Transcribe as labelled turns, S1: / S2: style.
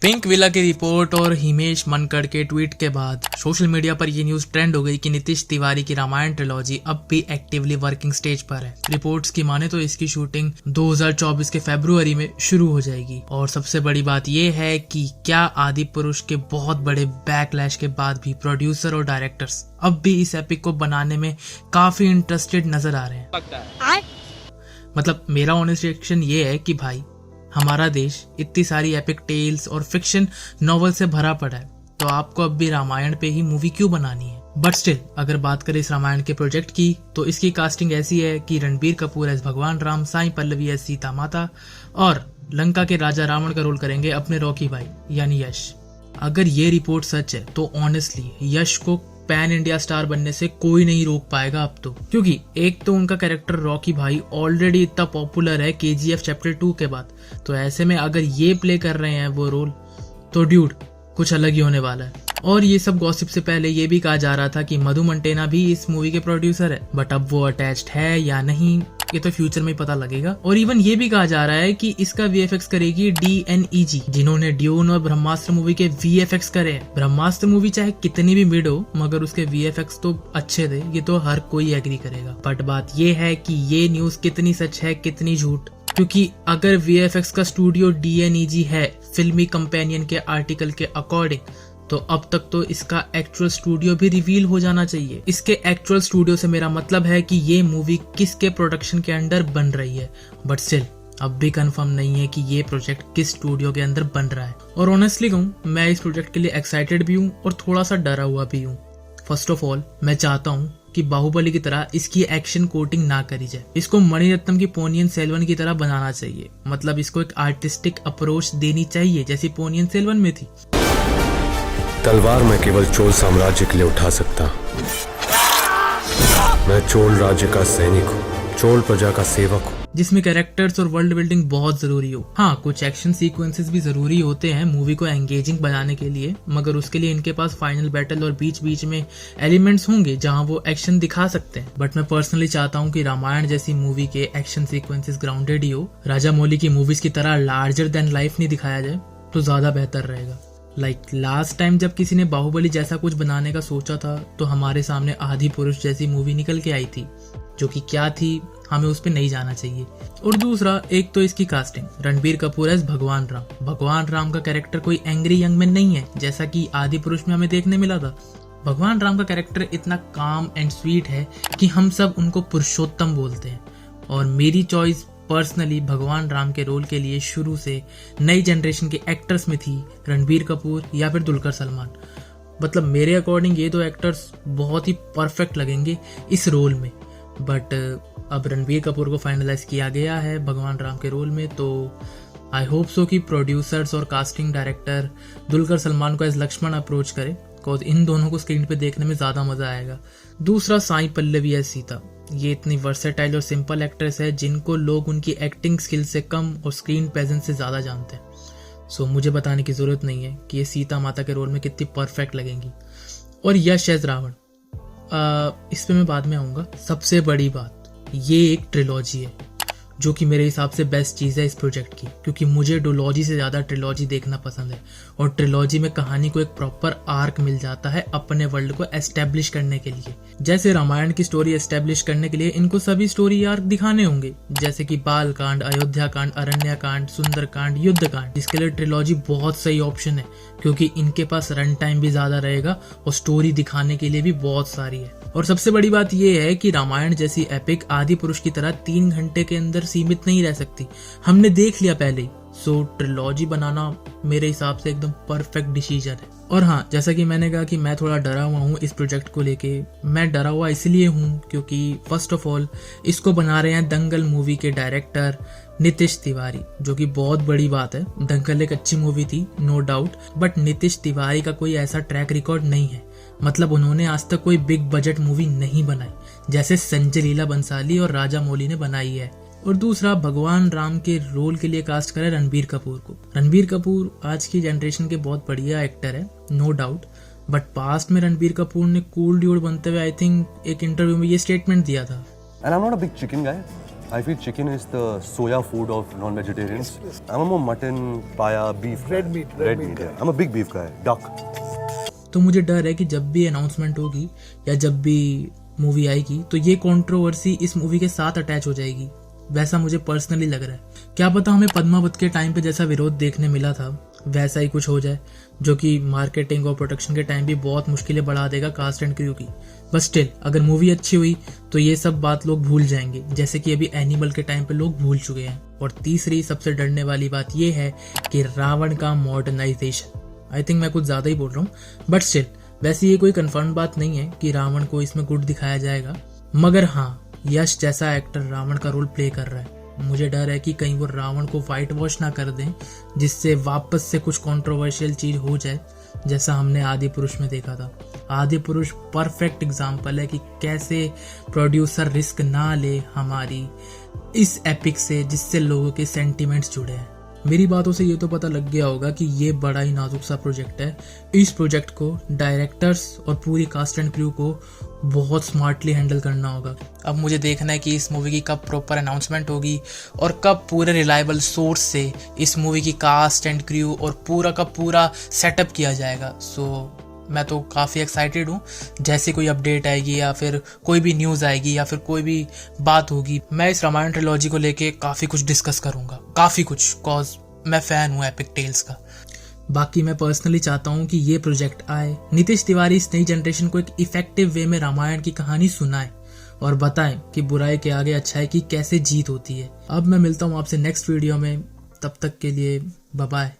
S1: Pink villa की report और हिमेश मनकड़ के ट्वीट के बाद सोशल मीडिया पर ये न्यूज ट्रेंड हो गई कि नीतीश तिवारी की रामायण ट्रिलॉजी अब भी एक्टिवली वर्किंग स्टेज पर है। रिपोर्ट्स की माने तो इसकी शूटिंग 2024 के फरवरी में शुरू हो जाएगी। और सबसे बड़ी बात ये है कि क्या आदि पुरुष के बहुत बड़े बैकलैश के बाद भी प्रोड्यूसर और डायरेक्टर्स अब भी इस एपिक को बनाने में काफी इंटरेस्टेड नजर आ रहे हैं। मतलब मेरा ऑनेस्ट रिएक्शन ये है कि भाई हमारा देश इतनी सारी एपिक टेल्स और फिक्शन नॉवल से भरा पड़ा है, तो आपको अब भी रामायण पे ही मूवी क्यों बनानी है। बट स्टिल अगर बात करें इस रामायण के प्रोजेक्ट की तो इसकी कास्टिंग ऐसी है कि रणबीर कपूर एज भगवान राम, साई पल्लवी एज सीता माता और लंका के राजा रावण का रोल करेंगे अपने रॉकी भाई यानी यश। अगर ये रिपोर्ट सच है तो ऑनेस्टली यश को पैन इंडिया स्टार बनने से कोई नहीं रोक पाएगा अब तो, क्योंकि एक तो उनका कैरेक्टर रॉकी भाई ऑलरेडी इतना पॉपुलर है KGF चैप्टर 2 के बाद। तो ऐसे में अगर ये प्ले कर रहे हैं वो रोल तो ड्यूड कुछ अलग ही होने वाला है। और ये सब गॉसिप से पहले ये भी कहा जा रहा था कि मधु मंटेना भी इस मूवी के प्रोड्यूसर है, बट अब वो अटैच्ड है या नहीं ये तो फ्यूचर में ही पता लगेगा। और इवन ये भी कहा जा रहा है कि इसका VFX करेगी DNEG, जिन्होंने ड्यून और ब्रह्मास्त्र मूवी के VFX करे हैं। ब्रह्मास्त्र मूवी चाहे कितनी भी मिड हो मगर उसके VFX तो अच्छे थे, ये तो हर कोई एग्री करेगा। बट बात ये है कि ये न्यूज कितनी सच है कितनी झूठ, क्योंकि अगर VFX का स्टूडियो DNEG है फिल्मी कंपेनियन के आर्टिकल के अकॉर्डिंग, तो अब तक तो इसका एक्चुअल स्टूडियो भी रिवील हो जाना चाहिए। इसके एक्चुअल स्टूडियो से मेरा मतलब है कि ये मूवी किसके प्रोडक्शन के अंडर बन रही है। बट स्टिल अब भी कंफर्म नहीं है कि ये प्रोजेक्ट किस स्टूडियो के अंदर बन रहा है। और ऑनेस्टली कहूँ मैं इस प्रोजेक्ट के लिए एक्साइटेड भी हूँ और थोड़ा सा डरा हुआ भी हूँ। फर्स्ट ऑफ ऑल मैं चाहता हूँ कि बाहुबली की तरह इसकी एक्शन कोटिंग ना करी जाए, इसको मणिरत्नम की पोनियन सेल्वन की तरह बनाना चाहिए। मतलब इसको एक आर्टिस्टिक अप्रोच देनी चाहिए जैसी पोनियन सेल्वन में थी।
S2: तलवार मैं केवल चोल साम्राज्य के लिए उठा सकता। मैं चोल राज्य का सैनिक हूँ, चोल प्रजा का सेवक हूँ,
S1: जिसमें कैरेक्टर्स और वर्ल्ड बिल्डिंग बहुत जरूरी हो। हाँ, कुछ एक्शन सीक्वेंसेस भी जरूरी होते हैं मूवी को एंगेजिंग बनाने के लिए, मगर उसके लिए इनके पास फाइनल बैटल और बीच बीच में एलिमेंट्स होंगे जहाँ वो एक्शन दिखा सकते हैं। बट मैं पर्सनली चाहता हूँ कि रामायण जैसी मूवी के एक्शन सीक्वेंसेस ग्राउंडेड ही हो, राजा मौली की मूवीज की तरह लार्जर देन लाइफ नहीं दिखाया जाए तो ज्यादा बेहतर रहेगा। लास्ट टाइम जब किसी ने बाहुबली जैसा कुछ बनाने का सोचा था तो हमारे सामने आदि पुरुष जैसी मूवी निकल के आई थी, जो कि क्या थी हमें उस पर नहीं जाना चाहिए। और दूसरा, एक तो इसकी कास्टिंग, रणबीर कपूर एज भगवान राम। भगवान राम का कैरेक्टर कोई एंग्री यंग मैन नहीं है जैसा कि आदि पुरुष में हमें देखने मिला था। भगवान राम का कैरेक्टर इतना काम एंड स्वीट है कि हम सब उनको पुरुषोत्तम बोलते हैं। और मेरी चॉइस पर्सनली भगवान राम के रोल के लिए शुरू से नई जनरेशन के एक्टर्स में थी रणबीर कपूर या फिर दुलकर सलमान। मतलब मेरे अकॉर्डिंग ये दो एक्टर्स बहुत ही परफेक्ट लगेंगे इस रोल में। बट अब रणबीर कपूर को फाइनलाइज किया गया है भगवान राम के रोल में, तो आई होप सो कि प्रोड्यूसर्स और कास्टिंग डायरेक्टर दुलकर सलमान को एज लक्ष्मण अप्रोच करे, बिकॉज इन दोनों को स्क्रीन पे देखने में ज्यादा मजा आएगा। दूसरा, साई पल्लवी एज सीता। ये इतनी वर्सेटाइल और सिंपल एक्ट्रेस है जिनको लोग उनकी एक्टिंग स्किल से कम और स्क्रीन प्रेजेंस से ज्यादा जानते हैं। सो मुझे बताने की जरूरत नहीं है कि ये सीता माता के रोल में कितनी परफेक्ट लगेंगी। और यश एज रावण, इस पे मैं बाद में आऊंगा। सबसे बड़ी बात, ये एक ट्रिलॉजी है जो कि मेरे हिसाब से बेस्ट चीज़ है इस प्रोजेक्ट की, क्योंकि मुझे डोलॉजी से ज़्यादा ट्रिलॉजी देखना पसंद है। और ट्रिलॉजी में कहानी को एक प्रॉपर आर्क मिल जाता है अपने वर्ल्ड को एस्टेब्लिश करने के लिए। जैसे रामायण की स्टोरी एस्टेब्लिश करने के लिए इनको सभी स्टोरी आर्क दिखाने होंगे, जैसे कि बाल कांड, अयोध्या कांड, अरण्य कांड, सुंदर कांड, युद्ध कांड। जिसके लिए ट्रिलॉजी बहुत सही ऑप्शन है, क्योंकि इनके पास रन टाइम भी ज़्यादा रहेगा और स्टोरी दिखाने के लिए भी बहुत सारी है। और सबसे बड़ी बात यह है कि रामायण जैसी एपिक आदि पुरुष की तरह 3 घंटे के अंदर सीमित नहीं रह सकती, हमने देख लिया पहले ही। सो ट्रिलॉजी बनाना मेरे हिसाब से एकदम परफेक्ट डिसीजन है। और हाँ, जैसा कि मैंने कहा कि मैं थोड़ा डरा हुआ हूँ इस प्रोजेक्ट को लेके। मैं डरा हुआ इसलिए हूँ क्योंकि फर्स्ट ऑफ ऑल इसको बना रहे हैं दंगल मूवी के डायरेक्टर नीतीश तिवारी, जो कि बहुत बड़ी बात है। दंगल एक अच्छी मूवी थी no doubt, but Nitish Tiwari का कोई ऐसा ट्रैक रिकॉर्ड नहीं है। मतलब उन्होंने आज तक कोई बिग बजट मूवी नहीं बनाई जैसे संजय लीला बंसाली और राजा मौली ने बनाई है। और दूसरा, भगवान राम के रोल के लिए कास्ट करा रणबीर कपूर को। रणबीर कपूर आज की जनरेशन के बहुत बढ़िया एक्टर है नो डाउट, बट पास्ट में रणबीर कपूर ने कूल ड्यूड बनते हुए आई थिंक एक इंटरव्यू में ये स्टेटमेंट दिया था,
S3: And I'm not a big chicken guy.
S2: I feel chicken is the soya food of non-vegetarians.
S3: Yes.
S2: I'm a more mutton, paya, beef.
S3: Red meat, red meat,
S2: Yeah. I'm a big beef guy. Duck.
S1: तो मुझे डर है कि जब भी announcement होगी या जब भी मूवी आएगी तो ये कंट्रोवर्सी इस मूवी के साथ अटैच हो जाएगी, वैसा मुझे पर्सनली लग रहा है। क्या पता हमें पद्मावत के टाइम पे जैसा विरोध देखने मिला था वैसा ही कुछ हो जाए, जो कि मार्केटिंग और प्रोडक्शन के टाइम भी बहुत मुश्किलें बढ़ा देगा कास्ट एंड क्रू की। बस स्टिल अगर मूवी अच्छी हुई तो ये सब बात लोग भूल जाएंगे, जैसे कि अभी एनिमल के टाइम पे लोग भूल चुके हैं। और तीसरी सबसे डरने वाली बात ये है कि रावण का मॉडर्नाइजेशन। आई थिंक मैं कुछ ज्यादा ही बोल रहा हूँ, बट स्टिल वैसे ये कोई कंफर्म बात नहीं है कि रावण को इसमें गुड दिखाया जाएगा, मगर हाँ यश जैसा एक्टर रावण का रोल प्ले कर रहा है। मुझे डर है कि कहीं वो रावण को फाइट वॉश ना कर दें, जिससे वापस से कुछ कंट्रोवर्शियल चीज हो जाए, जैसा हमने आदि पुरुष में देखा था। आदि पुरुष परफेक्ट एग्जाम्पल है कि कैसे प्रोड्यूसर रिस्क ना ले हमारी इस एपिक से, जिससे लोगों के सेंटिमेंट्स जुड़े हैं। मेरी बातों से ये तो पता लग गया होगा कि ये बड़ा ही नाजुक सा प्रोजेक्ट है। इस प्रोजेक्ट को डायरेक्टर्स और पूरी कास्ट एंड क्रू को बहुत स्मार्टली हैंडल करना होगा। अब मुझे देखना है कि इस मूवी की कब प्रॉपर अनाउंसमेंट होगी और कब पूरे रिलायबल सोर्स से इस मूवी की कास्ट एंड क्रू और पूरा का पूरा सेटअप किया जाएगा। मैं तो काफ़ी एक्साइटेड हूँ। जैसे कोई अपडेट आएगी या फिर कोई भी न्यूज़ आएगी या फिर कोई भी बात होगी, मैं इस रामायण ट्रिलॉजी को लेके काफ़ी कुछ डिस्कस करूँगा, काफ़ी कुछ, कॉज मैं फ़ैन हूँ एपिक टेल्स का। बाकी मैं पर्सनली चाहता हूँ कि ये प्रोजेक्ट आए, नीतीश तिवारी इस नई जनरेशन को एक इफेक्टिव वे में रामायण की कहानी सुनाए और बताएं कि बुराई के आगे अच्छाई की कैसे जीत होती है। अब मैं मिलता हूँ आपसे नेक्स्ट वीडियो में, तब तक के लिए बाय बाय।